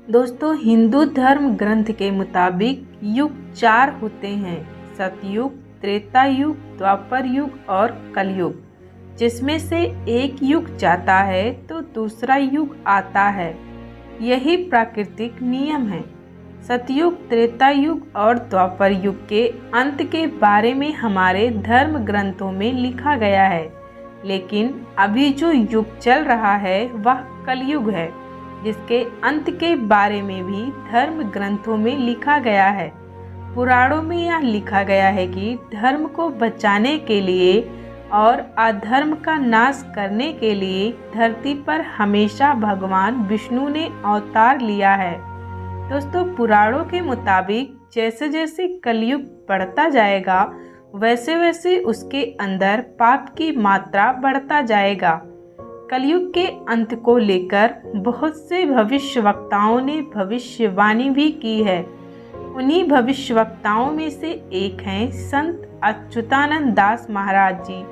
दोस्तों, हिंदू धर्म ग्रंथ के मुताबिक युग 4 होते हैं: सतयुग, त्रेता युग, द्वापर युग और कलयुग। जिसमें से एक युग जाता है तो दूसरा युग आता है। यही प्राकृतिक नियम है। सतयुग, त्रेता युग और द्वापर युग के अंत के बारे में हमारे धर्म ग्रंथों में लिखा गया है, लेकिन अभी जो युग चल रहा है वह कलयुग है, जिसके अंत के बारे में भी धर्म ग्रंथों में लिखा गया है। पुराणों में यह लिखा गया है कि धर्म को बचाने के लिए और अधर्म का नाश करने के लिए धरती पर हमेशा भगवान विष्णु ने अवतार लिया है। दोस्तों, पुराणों के मुताबिक जैसे जैसे कलयुग बढ़ता जाएगा वैसे वैसे उसके अंदर पाप की मात्रा बढ़ता जाएगा। कलयुग के अंत को लेकर बहुत से भविष्यवक्ताओं ने भविष्यवाणी भी की है। उन्हीं भविष्यवक्ताओं में से एक हैं संत अच्युतानंद दास महाराज जी,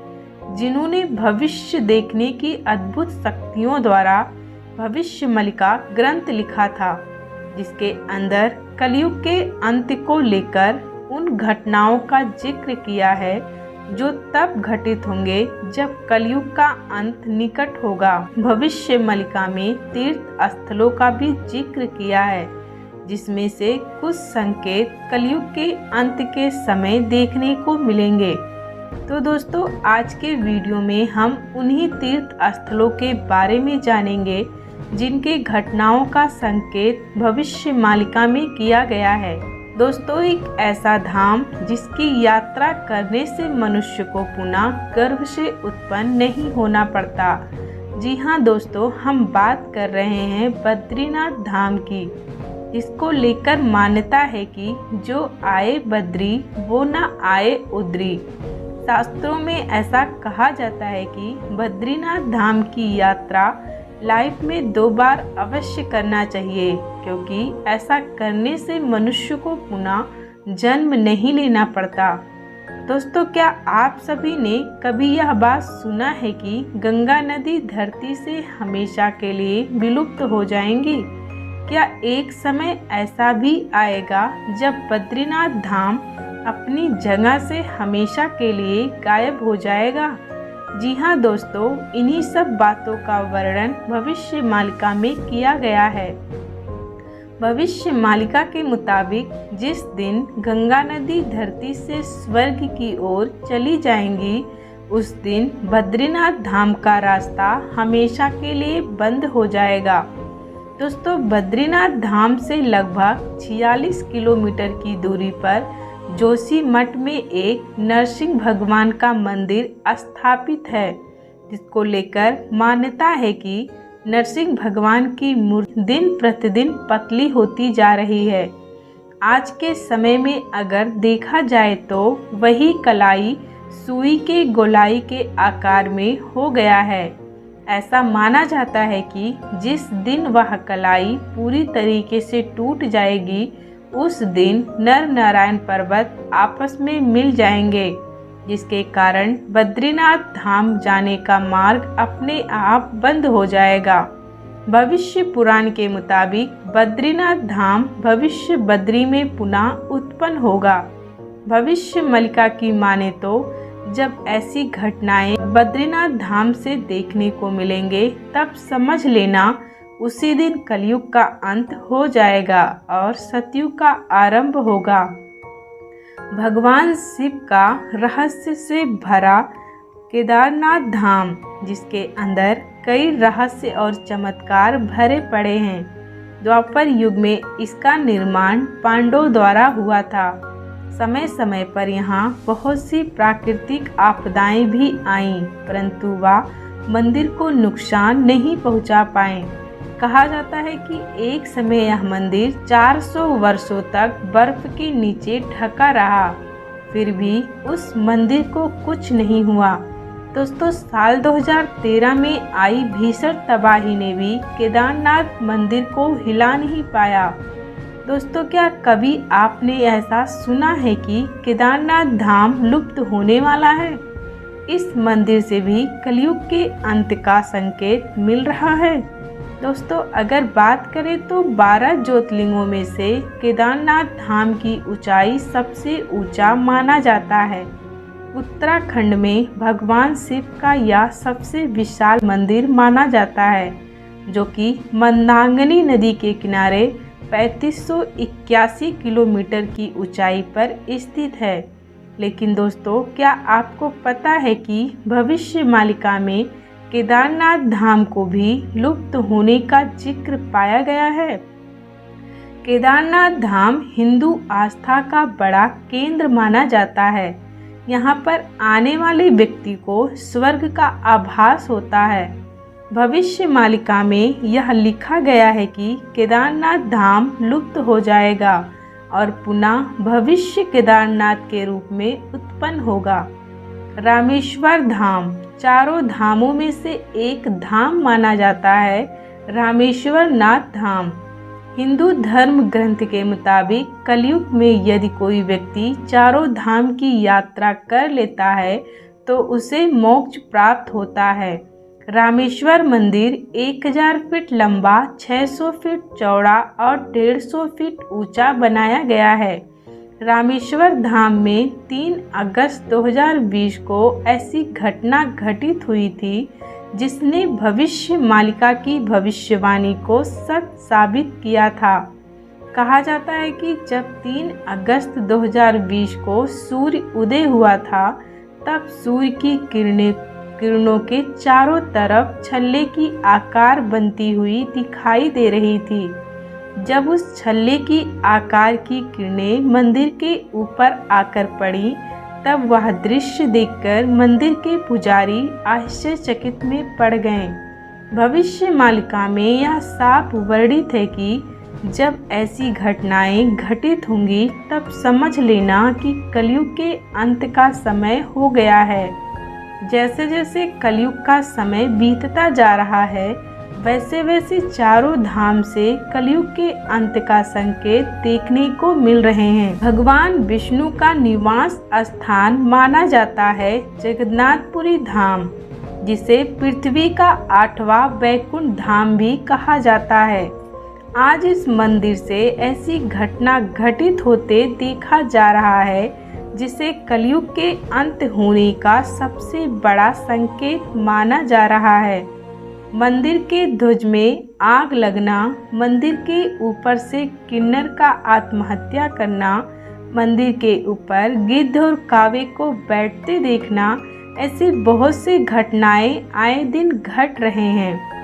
जिन्होंने भविष्य देखने की अद्भुत शक्तियों द्वारा भविष्यमलिका ग्रंथ लिखा था, जिसके अंदर कलयुग के अंत को लेकर उन घटनाओं का जिक्र किया है जो तब घटित होंगे जब कलयुग का अंत निकट होगा। भविष्यमलिका में तीर्थ स्थलों का भी जिक्र किया है, जिसमें से कुछ संकेत कलयुग के अंत के समय देखने को मिलेंगे। तो दोस्तों, आज के वीडियो में हम उन्हीं तीर्थ स्थलों के बारे में जानेंगे जिनके घटनाओं का संकेत भविष्यमालिका में किया गया है। दोस्तों, एक ऐसा धाम जिसकी यात्रा करने से मनुष्य को पुनः गर्भ से उत्पन्न नहीं होना पड़ता। जी हाँ दोस्तों, हम बात कर रहे हैं बद्रीनाथ धाम की, जिसको लेकर मान्यता है कि जो आए बद्री वो न आए उद्री। शास्त्रों में ऐसा कहा जाता है कि बद्रीनाथ धाम की यात्रा लाइफ में 2 बार अवश्य करना चाहिए, क्योंकि ऐसा करने से मनुष्य को पुनः जन्म नहीं लेना पड़ता। दोस्तों, क्या आप सभी ने कभी यह बात सुना है कि गंगा नदी धरती से हमेशा के लिए विलुप्त हो जाएंगी? क्या एक समय ऐसा भी आएगा जब बद्रीनाथ धाम अपनी जगह से हमेशा के लिए गायब हो जाएगा? जी हाँ दोस्तों, इन्हीं सब बातों का वर्णन भविष्यमालिका में किया गया है। भविष्यमालिका के मुताबिक जिस दिन गंगा नदी धरती से स्वर्ग की ओर चली जाएंगी, उस दिन बद्रीनाथ धाम का रास्ता हमेशा के लिए बंद हो जाएगा। दोस्तों, बद्रीनाथ धाम से लगभग 46 किलोमीटर की दूरी पर जोशीमठ में एक नरसिंह भगवान का मंदिर स्थापित है, जिसको लेकर मान्यता है कि नरसिंह भगवान की मूर्ति दिन प्रतिदिन पतली होती जा रही है। आज के समय में अगर देखा जाए तो वही कलाई सुई के गोलाई के आकार में हो गया है। ऐसा माना जाता है कि जिस दिन वह कलाई पूरी तरीके से टूट जाएगी, उस दिन नर नारायण पर्वत आपस में मिल जाएंगे, जिसके कारण बद्रीनाथ धाम जाने का मार्ग अपने आप बंद हो जाएगा। भविष्य पुराण के मुताबिक बद्रीनाथ धाम भविष्य बद्री में पुनः उत्पन्न होगा। भविष्यमलिका की माने तो जब ऐसी घटनाएं बद्रीनाथ धाम से देखने को मिलेंगे, तब समझ लेना उसी दिन कलयुग का अंत हो जाएगा और सतयुग का आरंभ होगा। भगवान शिव का रहस्य से भरा केदारनाथ धाम, जिसके अंदर कई रहस्य और चमत्कार भरे पड़े हैं। द्वापर युग में इसका निर्माण पांडवों द्वारा हुआ था। समय समय पर यहाँ बहुत सी प्राकृतिक आपदाएं भी आईं, परंतु वह मंदिर को नुकसान नहीं पहुँचा पाए। कहा जाता है कि एक समय यह मंदिर 400 वर्षों तक बर्फ के नीचे ढका रहा, फिर भी उस मंदिर को कुछ नहीं हुआ। दोस्तों, साल 2013 में आई भीषण तबाही ने भी केदारनाथ मंदिर को हिला नहीं पाया। दोस्तों, क्या कभी आपने ऐसा सुना है कि केदारनाथ धाम लुप्त होने वाला है? इस मंदिर से भी कलयुग के अंत का संकेत मिल रहा है। दोस्तों अगर बात करें तो 12 ज्योतिर्लिंगों में से केदारनाथ धाम की ऊंचाई सबसे ऊंचा माना जाता है। उत्तराखंड में भगवान शिव का यह सबसे विशाल मंदिर माना जाता है, जो कि मंदाकिनी नदी के किनारे 3581 किलोमीटर की ऊंचाई पर स्थित है। लेकिन दोस्तों क्या आपको पता है कि भविष्यवाणिका में केदारनाथ धाम को भी लुप्त होने का जिक्र पाया गया है। केदारनाथ धाम हिंदू आस्था का बड़ा केंद्र माना जाता है। यहाँ पर आने वाले व्यक्ति को स्वर्ग का आभास होता है। भविष्यवाणिका में यह लिखा गया है कि केदारनाथ धाम लुप्त हो जाएगा और पुनः भविष्य केदारनाथ के रूप में उत्पन्न होगा। रामेश्वर धाम चारों धामों में से एक धाम माना जाता है। रामेश्वर नाथ धाम हिंदू धर्म ग्रंथ के मुताबिक कलयुग में यदि कोई व्यक्ति चारों धाम की यात्रा कर लेता है तो उसे मोक्ष प्राप्त होता है। रामेश्वर मंदिर 1000 फीट लंबा, 600 फीट चौड़ा और 150 फीट ऊंचा बनाया गया है। रामेश्वर धाम में 3 अगस्त 2020 को ऐसी घटना घटित हुई थी जिसने भविष्यवाणिका की भविष्यवाणी को सच साबित किया था। कहा जाता है कि जब 3 अगस्त 2020 को सूर्य उदय हुआ था तब सूर्य की किरणों के चारों तरफ छल्ले की आकार बनती हुई दिखाई दे रही थी। जब उस छल्ले की आकार की किरणें मंदिर के ऊपर आकर पड़ी तब वह दृश्य देखकर मंदिर के पुजारी आश्चर्यचकित में पड़ गए। भविष्यवाणिका में यह साफ वर्णित है कि जब ऐसी घटनाएं घटित होंगी तब समझ लेना कि कलयुग के अंत का समय हो गया है। जैसे जैसे कलयुग का समय बीतता जा रहा है वैसे वैसे चारों धाम से कलयुग के अंत का संकेत देखने को मिल रहे हैं। भगवान विष्णु का निवास स्थान माना जाता है जगन्नाथपुरी धाम, जिसे पृथ्वी का 8वां वैकुंठ धाम भी कहा जाता है। आज इस मंदिर से ऐसी घटना घटित होते देखा जा रहा है जिसे कलयुग के अंत होने का सबसे बड़ा संकेत माना जा रहा है। मंदिर के ध्वज में आग लगना, मंदिर के ऊपर से किन्नर का आत्महत्या करना, मंदिर के ऊपर गिद्ध और कावे को बैठते देखना, ऐसी बहुत सी घटनाएं आए दिन घट रहे हैं।